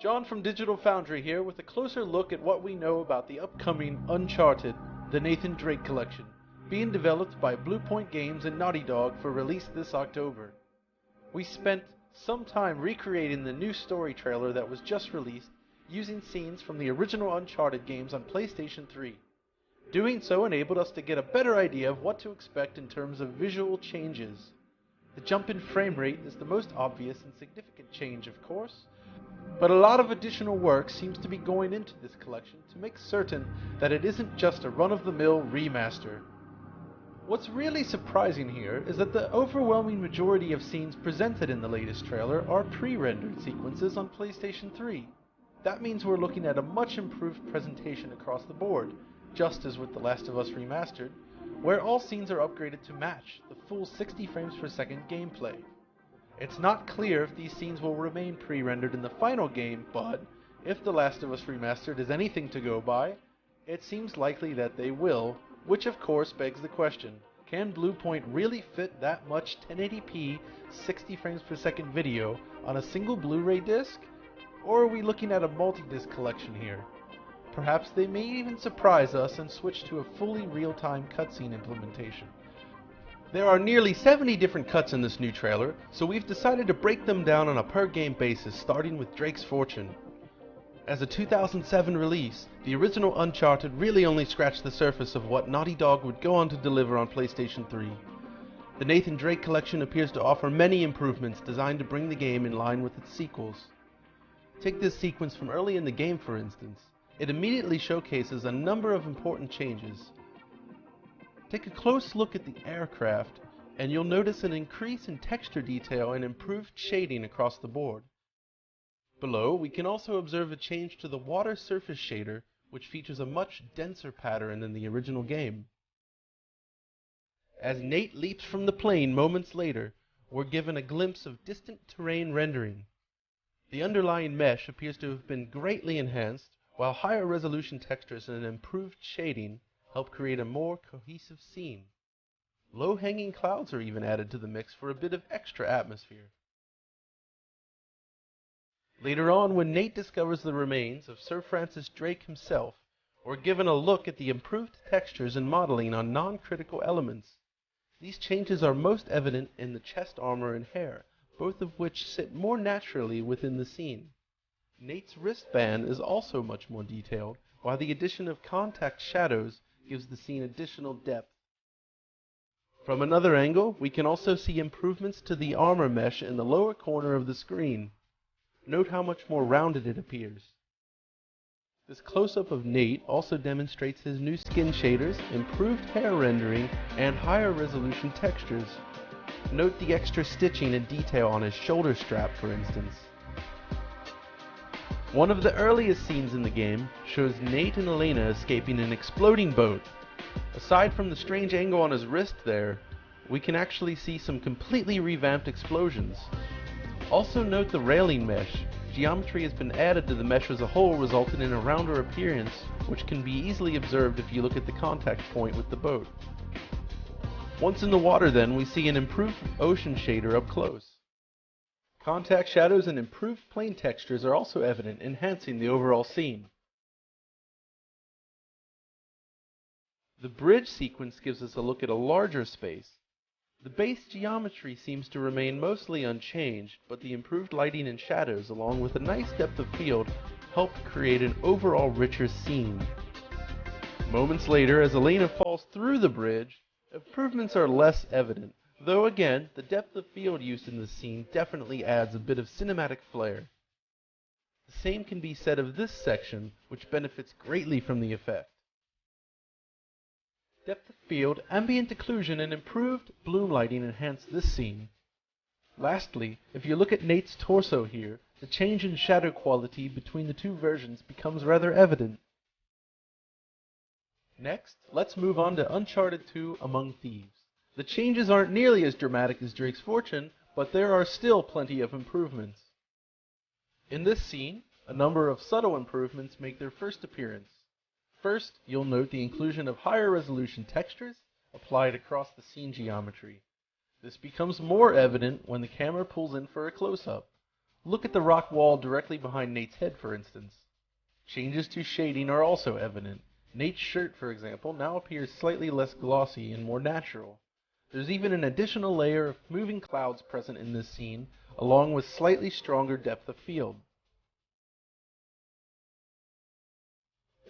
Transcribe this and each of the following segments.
John from DigitalFoundry here with a closer look at what we know about the upcoming Uncharted, the Nathan Drake collection, being developed by Bluepoint Games and Naughty Dog for release this October. We spent some time recreating the new story trailer that was just released using scenes from the original Uncharted games on PlayStation 3. Doing so enabled us to get a better idea of what to expect in terms of visual changes. The jump in frame rate is the most obvious and significant change, of course, but a lot of additional work seems to be going into this collection to make certain that it isn't just a run-of-the-mill remaster. What's really surprising here is that the overwhelming majority of scenes presented in the latest trailer are pre-rendered sequences on PlayStation 3. That means we're looking at a much improved presentation across the board, just as with The Last of Us Remastered, where all scenes are upgraded to match the full 60 frames per second gameplay. It's not clear if these scenes will remain pre-rendered in the final game, but if The Last of Us Remastered is anything to go by, it seems likely that they will, which of course begs the question, can Bluepoint really fit that much 1080p 60 frames per second video on a single Blu-ray disc? Or are we looking at a multi-disc collection here? Perhaps they may even surprise us and switch to a fully real-time cutscene implementation. There are nearly 70 different cuts in this new trailer, so we've decided to break them down on a per-game basis, starting with Drake's Fortune. As a 2007 release, the original Uncharted really only scratched the surface of what Naughty Dog would go on to deliver on PlayStation 3. The Nathan Drake collection appears to offer many improvements designed to bring the game in line with its sequels. Take this sequence from early in the game, for instance. It immediately showcases a number of important changes. Take a close look at the aircraft, and you'll notice an increase in texture detail and improved shading across the board. Below, we can also observe a change to the water surface shader, which features a much denser pattern than the original game. As Nate leaps from the plane moments later, we're given a glimpse of distant terrain rendering. The underlying mesh appears to have been greatly enhanced, while higher resolution textures and improved shading help create a more cohesive scene. Low-hanging clouds are even added to the mix for a bit of extra atmosphere. Later on, when Nate discovers the remains of Sir Francis Drake himself, we're given a look at the improved textures and modeling on non-critical elements. These changes are most evident in the chest armor and hair, both of which sit more naturally within the scene. Nate's wristband is also much more detailed, while the addition of contact shadows gives the scene additional depth. From another angle, we can also see improvements to the armor mesh in the lower corner of the screen. Note how much more rounded it appears. This close-up of Nate also demonstrates his new skin shaders, improved hair rendering, and higher resolution textures. Note the extra stitching and detail on his shoulder strap, for instance. One of the earliest scenes in the game shows Nate and Elena escaping an exploding boat. Aside from the strange angle on his wrist there, we can actually see some completely revamped explosions. Also note the railing mesh. Geometry has been added to the mesh as a whole, resulting in a rounder appearance, which can be easily observed if you look at the contact point with the boat. Once in the water then, we see an improved ocean shader up close. Contact shadows and improved plane textures are also evident, enhancing the overall scene. The bridge sequence gives us a look at a larger space. The base geometry seems to remain mostly unchanged, but the improved lighting and shadows, along with a nice depth of field, help create an overall richer scene. Moments later, as Elena falls through the bridge, improvements are less evident. Though again, the depth of field used in this scene definitely adds a bit of cinematic flair. The same can be said of this section, which benefits greatly from the effect. Depth of field, ambient occlusion, and improved bloom lighting enhance this scene. Lastly, if you look at Nate's torso here, the change in shadow quality between the two versions becomes rather evident. Next, let's move on to Uncharted 2 Among Thieves. The changes aren't nearly as dramatic as Drake's Fortune, but there are still plenty of improvements. In this scene, a number of subtle improvements make their first appearance. First, you'll note the inclusion of higher resolution textures applied across the scene geometry. This becomes more evident when the camera pulls in for a close-up. Look at the rock wall directly behind Nate's head, for instance. Changes to shading are also evident. Nate's shirt, for example, now appears slightly less glossy and more natural. There's even an additional layer of moving clouds present in this scene, along with slightly stronger depth of field.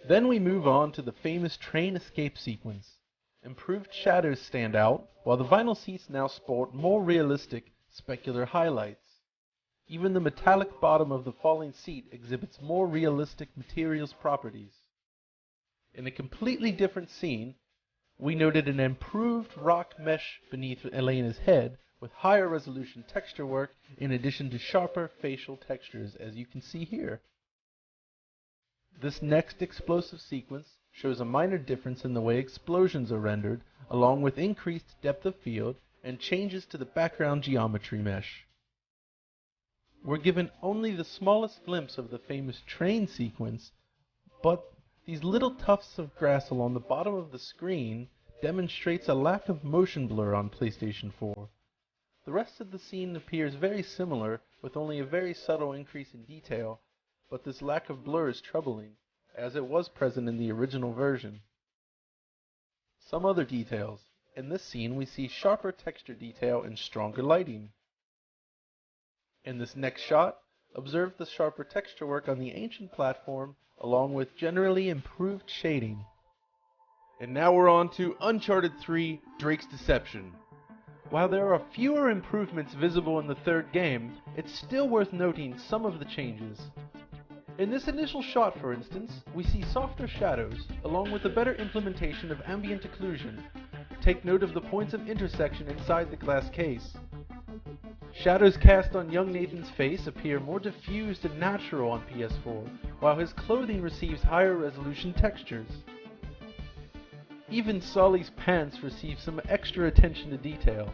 Then we move on to the famous train escape sequence. Improved shadows stand out, while the vinyl seats now sport more realistic, specular highlights. Even the metallic bottom of the falling seat exhibits more realistic materials properties. In a completely different scene, we noted an improved rock mesh beneath Elena's head with higher resolution texture work in addition to sharper facial textures, as you can see here. This next explosive sequence shows a minor difference in the way explosions are rendered, along with increased depth of field and changes to the background geometry mesh. We're given only the smallest glimpse of the famous train sequence, but these little tufts of grass along the bottom of the screen demonstrates a lack of motion blur on PlayStation 4. The rest of the scene appears very similar, with only a very subtle increase in detail, but this lack of blur is troubling, as it was present in the original version. Some other details. In this scene we see sharper texture detail and stronger lighting. In this next shot, observe the sharper texture work on the ancient platform, along with generally improved shading. And now we're on to Uncharted 3: Drake's Deception. While there are fewer improvements visible in the third game, it's still worth noting some of the changes. In this initial shot, for instance, we see softer shadows, along with a better implementation of ambient occlusion. Take note of the points of intersection inside the glass case. Shadows cast on young Nathan's face appear more diffused and natural on PS4, while his clothing receives higher resolution textures. Even Sully's pants receive some extra attention to detail.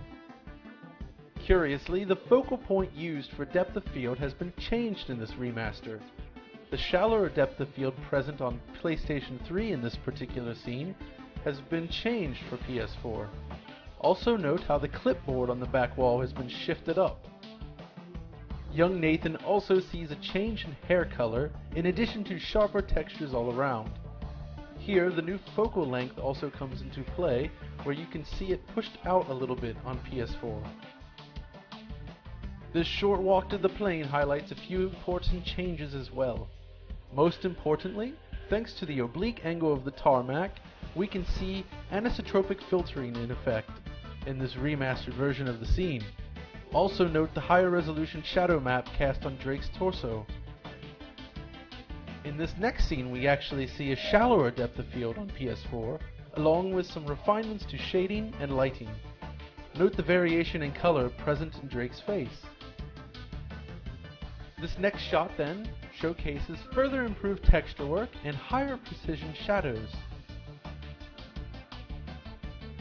Curiously, the focal point used for depth of field has been changed in this remaster. The shallower depth of field present on PlayStation 3 in this particular scene has been changed for PS4. Also note how the clipboard on the back wall has been shifted up. Young Nathan also sees a change in hair color in addition to sharper textures all around. Here, the new focal length also comes into play, where you can see it pushed out a little bit on PS4. This short walk to the plane highlights a few important changes as well. Most importantly, thanks to the oblique angle of the tarmac, we can see anisotropic filtering in effect in this remastered version of the scene. Also note the higher resolution shadow map cast on Drake's torso. In this next scene we actually see a shallower depth of field on PS4, along with some refinements to shading and lighting. Note the variation in color present in Drake's face. This next shot then showcases further improved texture work and higher precision shadows.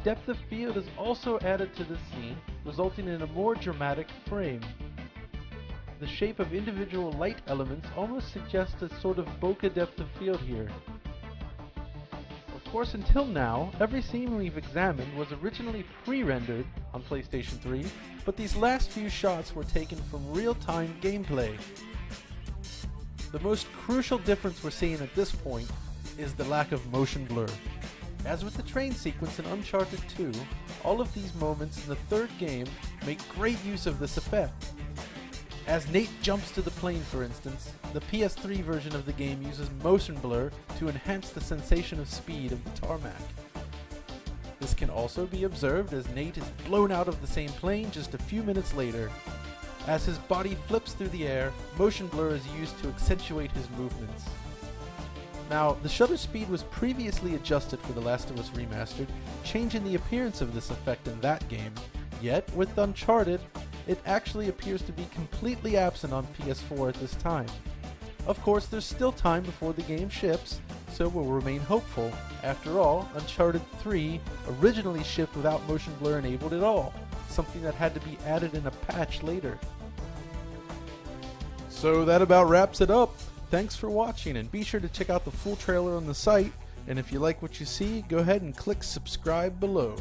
Depth of field is also added to this scene, resulting in a more dramatic frame. The shape of individual light elements almost suggests a sort of bokeh depth of field here. Of course, until now, every scene we've examined was originally pre-rendered on PlayStation 3, but these last few shots were taken from real-time gameplay. The most crucial difference we're seeing at this point is the lack of motion blur. As with the train sequence in Uncharted 2, all of these moments in the third game make great use of this effect. As Nate jumps to the plane, for instance, the PS3 version of the game uses motion blur to enhance the sensation of speed of the tarmac. This can also be observed as Nate is blown out of the same plane just a few minutes later. As his body flips through the air, motion blur is used to accentuate his movements. Now, the shutter speed was previously adjusted for The Last of Us Remastered, changing the appearance of this effect in that game, yet with Uncharted, it actually appears to be completely absent on PS4 at this time. Of course, there's still time before the game ships, so we'll remain hopeful. After all, Uncharted 3 originally shipped without motion blur enabled at all, something that had to be added in a patch later. So that about wraps it up. Thanks for watching, and be sure to check out the full trailer on the site, and if you like what you see, go ahead and click subscribe below.